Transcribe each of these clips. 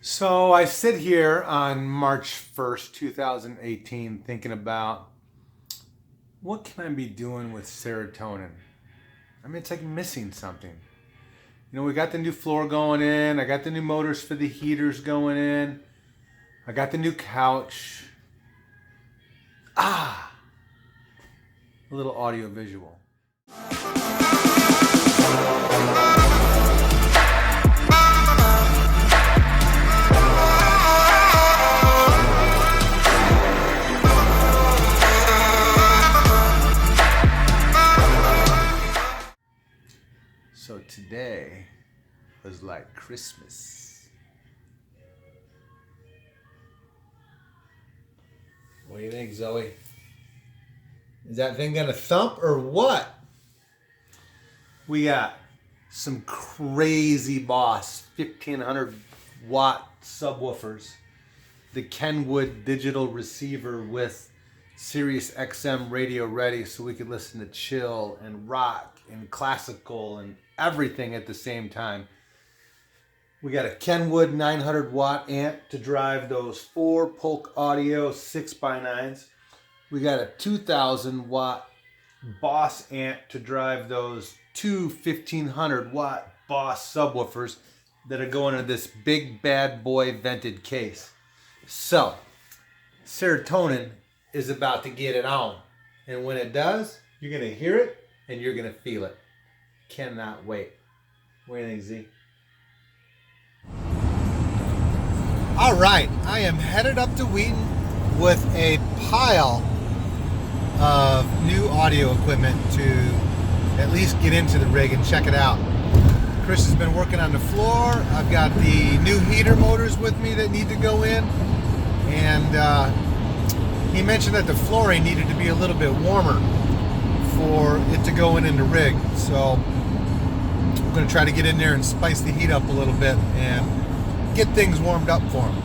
So I sit here on March 1st, 2018, thinking about what can I be doing with serotonin? I mean, it's like missing something. We got the new floor going in. I got the new motors for the heaters going in. I got the new couch. Ah, a little audio visual. So today was like Christmas. What do you think, Zoe? Is that thing gonna thump or what? We got some crazy Boss 1500 watt subwoofers. The Kenwood digital receiver with Sirius XM radio ready so we could listen to chill and rock and classical and everything at the same time. We got a Kenwood 900 watt amp to drive those 4 Polk Audio 6x9s. We got a 2000 watt Boss amp to drive those 2 1500 watt Boss subwoofers that are going into this big bad boy vented case. So, Serotonin is about to get it on. And when it does, you're going to hear it and you're going to feel it. Cannot wait. What do you think, Z? All right, I am headed up to Wheaton with a pile of new audio equipment to at least get into the rig and check it out. Chris has been working on the floor. I've got the new heater motors with me that need to go in. And he mentioned that the flooring needed to be a little bit warmer for it to go in the rig. So I'm going to try to get in there and spice the heat up a little bit and get things warmed up for him.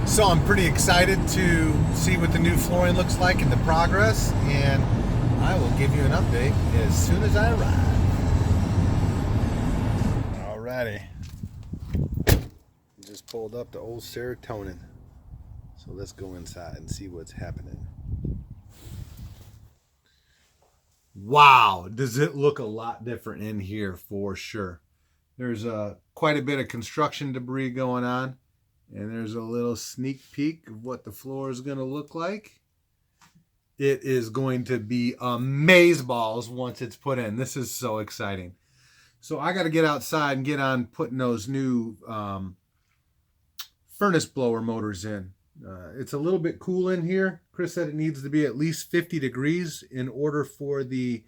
So I'm pretty excited to see what the new flooring looks like and the progress, and I will give you an update as soon as I arrive. Alrighty. Just pulled up the old Serotonin. So let's go inside and see what's happening. Wow, does it look a lot different in here for sure. There's quite a bit of construction debris going on, and there's a little sneak peek of what the floor is going to look like. It is going to be amazeballs once it's put in. This is so exciting. So I got to get outside and get on putting those new furnace blower motors in. It's a little bit cool in here. Chris said it needs to be at least 50 degrees in order for the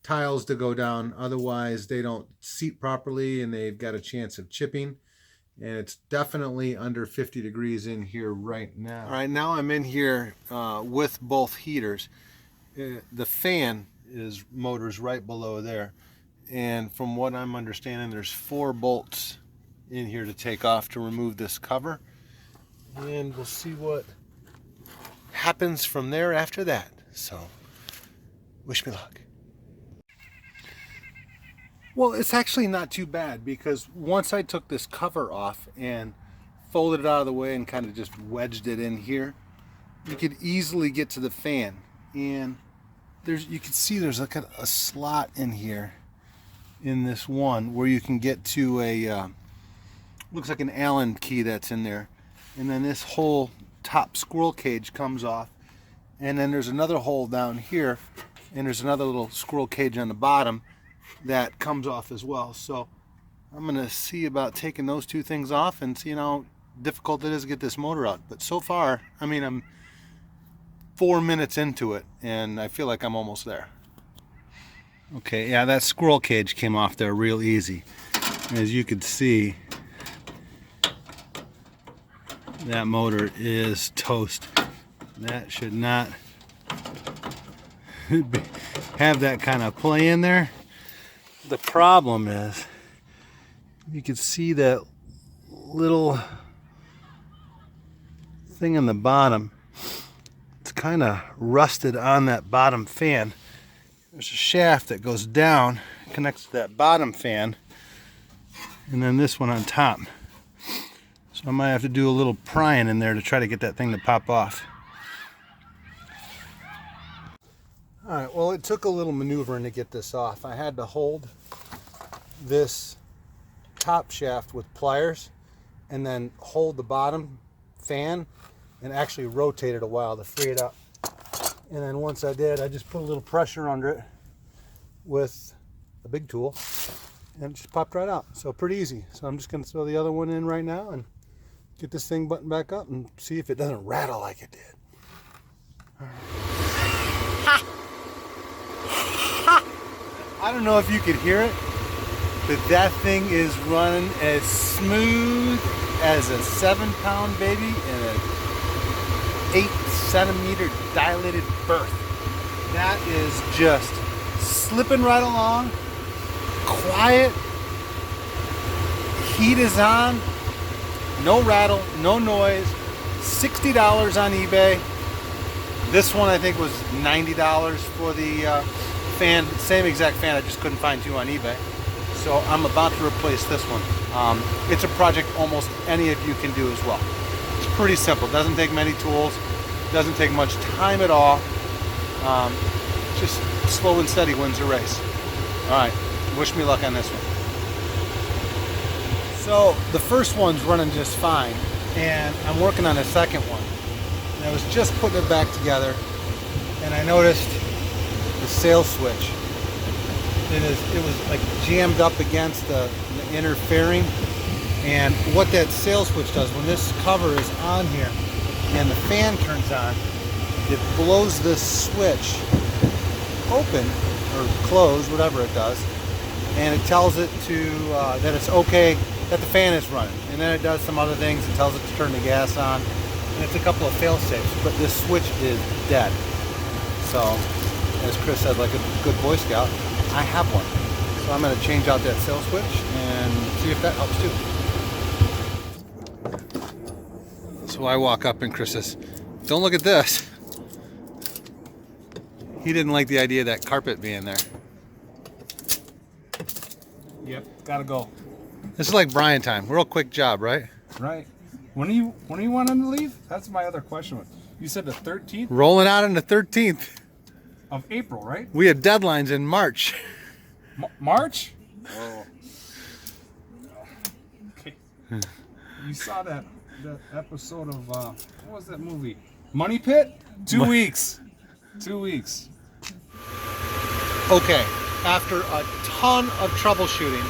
tiles to go down. Otherwise, they don't seat properly and they've got a chance of chipping. And it's definitely under 50 degrees in here right now. All right, now I'm in here with both heaters. The fan is motors right below there. And from what I'm understanding, there's 4 bolts in here to take off to remove this cover. And we'll see what happens from there after that. So, wish me luck. Well, it's actually not too bad because once I took this cover off and folded it out of the way and kind of just wedged it in here, you could easily get to the fan. And you can see there's like a slot in here in this one where you can get to a, looks like an Allen key that's in there. And then this whole top squirrel cage comes off, and then there's another hole down here, and there's another little squirrel cage on the bottom that comes off as well. So I'm gonna see about taking those 2 things off and see how difficult it is to get this motor out. But so far, I mean, I'm 4 minutes into it and I feel like I'm almost there. Okay, yeah, that squirrel cage came off there real easy. As you can see, that motor is toast. That should not have that kind of play in there. The problem is, you can see that little thing in the bottom. It's kind of rusted on that bottom fan. There's a shaft that goes down, connects to that bottom fan, and then this one on top. So I might have to do a little prying in there to try to get that thing to pop off. All right, well, it took a little maneuvering to get this off. I had to hold this top shaft with pliers and then hold the bottom fan and actually rotate it a while to free it up. And then once I did, I just put a little pressure under it with a big tool and it just popped right out. So pretty easy. So I'm just going to throw the other one in right now and get this thing buttoned back up and see if it doesn't rattle like it did. All right. I don't know if you could hear it, but that thing is running as smooth as a 7-pound baby in an 8-centimeter dilated berth. That is just slipping right along, quiet, heat is on, no rattle, no noise, $60 on eBay. This one I think was $90 for the fan, same exact fan, I just couldn't find two on eBay. So I'm about to replace this one. It's a project almost any of you can do as well. It's pretty simple, doesn't take many tools, doesn't take much time at all. Just slow and steady wins the race. All right, wish me luck on this one. So the first one's running just fine, and I'm working on the second one. And I was just putting it back together, and I noticed the sail switch. It was like jammed up against the inner fairing, and what that sail switch does, when this cover is on here and the fan turns on, it blows this switch open or close, whatever it does, and it tells it to that it's okay, that the fan is running, and then it does some other things. It tells it to turn the gas on, and it's a couple of fail safes, but this switch is dead. So as Chris said, like a good Boy Scout, I have one. So I'm going to change out that sail switch and see if that helps too. So I walk up and Chris says, "Don't look at this." He didn't like the idea of that carpet being there. Yep, gotta go. This is like Brian time. Real quick job, right? Right. When do you want him to leave? That's my other question. You said the 13th Rolling out on the 13th. of April, right? We had deadlines in March. March? Oh. Okay. You saw that episode of what was that movie? Money Pit? 2 weeks. 2 weeks. Okay, after a ton of troubleshooting,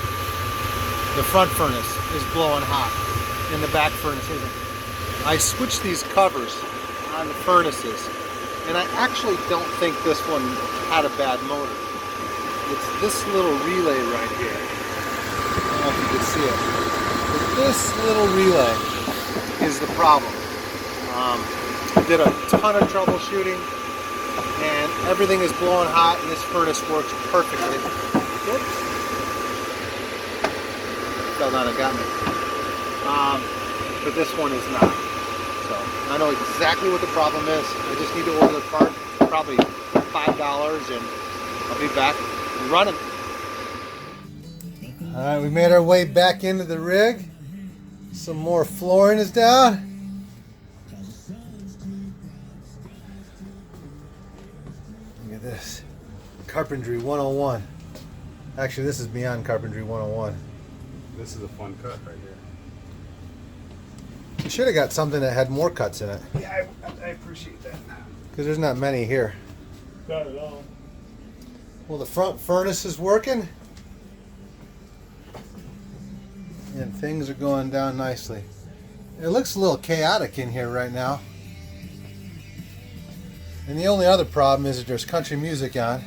the front furnace is blowing hot and the back furnace isn't. I switched these covers on the furnaces, and I actually don't think this one had a bad motor. It's this little relay right here. I don't know if you can see it. But this little relay is the problem. I did a ton of troubleshooting, and everything is blowing hot, and this furnace works perfectly. Oops. Fell down and got me. But this one is not. So I know exactly what the problem is. I just need to order the part, probably $5, and I'll be back running. All right, we made our way back into the rig. Some more flooring is down. Look at this. Carpentry 101. Actually, this is beyond Carpentry 101. This is a fun cut right here. You should have got something that had more cuts in it. Yeah, I appreciate that. Because there's not many here. Not at all. Well, the front furnace is working. And things are going down nicely. It looks a little chaotic in here right now. And the only other problem is that there's country music on.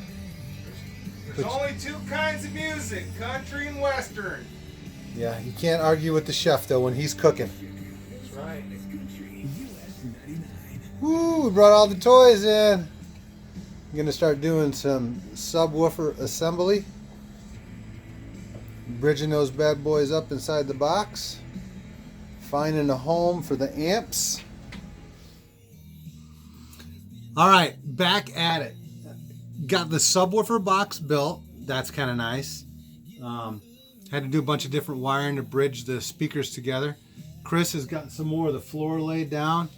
There's only two kinds of music, country and western. Yeah, you can't argue with the chef though when he's cooking. That's right. Woo, we brought all the toys in. I'm gonna start doing some subwoofer assembly. Bridging those bad boys up inside the box. Finding a home for the amps. All right, back at it. Got the subwoofer box built. That's kind of nice. Had to do a bunch of different wiring to bridge the speakers together. Chris has got some more of the floor laid down.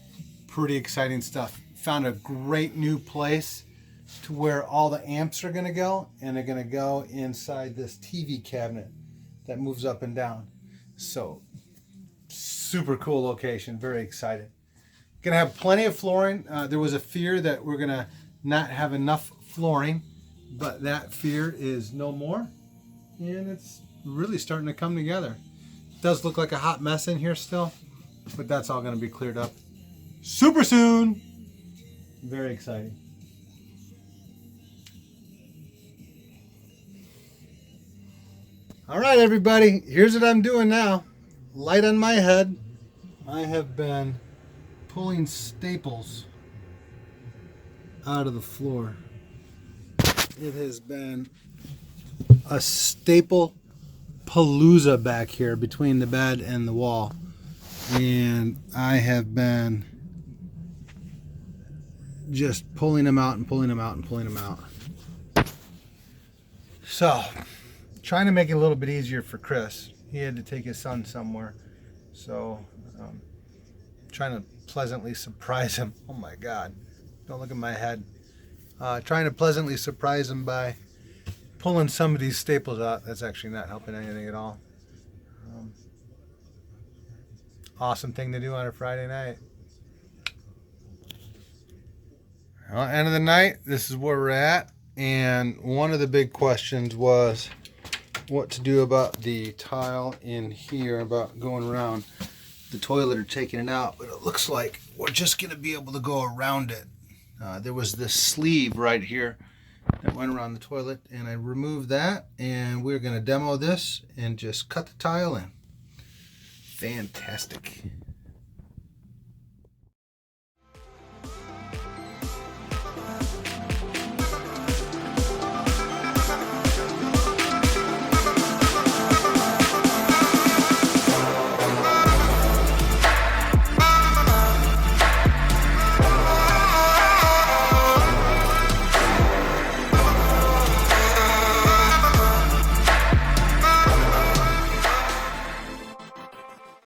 Pretty exciting stuff. Found a great new place to where all the amps are going to go, and they're going to go inside this TV cabinet that moves up and down. So super cool location. Very excited. Gonna have plenty of flooring. There was a fear that we're gonna not have enough flooring, but that fear is no more, and it's really starting to come together. It does look like a hot mess in here still, but that's all gonna be cleared up super soon. Very exciting. All right, everybody, here's what I'm doing now. Light on my head. I have been pulling staples out of the floor. It has been a staple palooza back here between the bed and the wall. And I have been just pulling them out and pulling them out and pulling them out. So, trying to make it a little bit easier for Chris. He had to take his son somewhere. So, trying to pleasantly surprise him. Oh my God. Don't look at my head. Trying to pleasantly surprise him by pulling some of these staples out. That's actually not helping anything at all. Awesome thing to do on a Friday night. Well, end of the night, this is where we're at. And one of the big questions was what to do about the tile in here, about going around the toilet or taking it out. But it looks like we're just going to be able to go around it. There was this sleeve right here that went around the toilet, and I removed that, and we're going to demo this and just cut the tile in. Fantastic.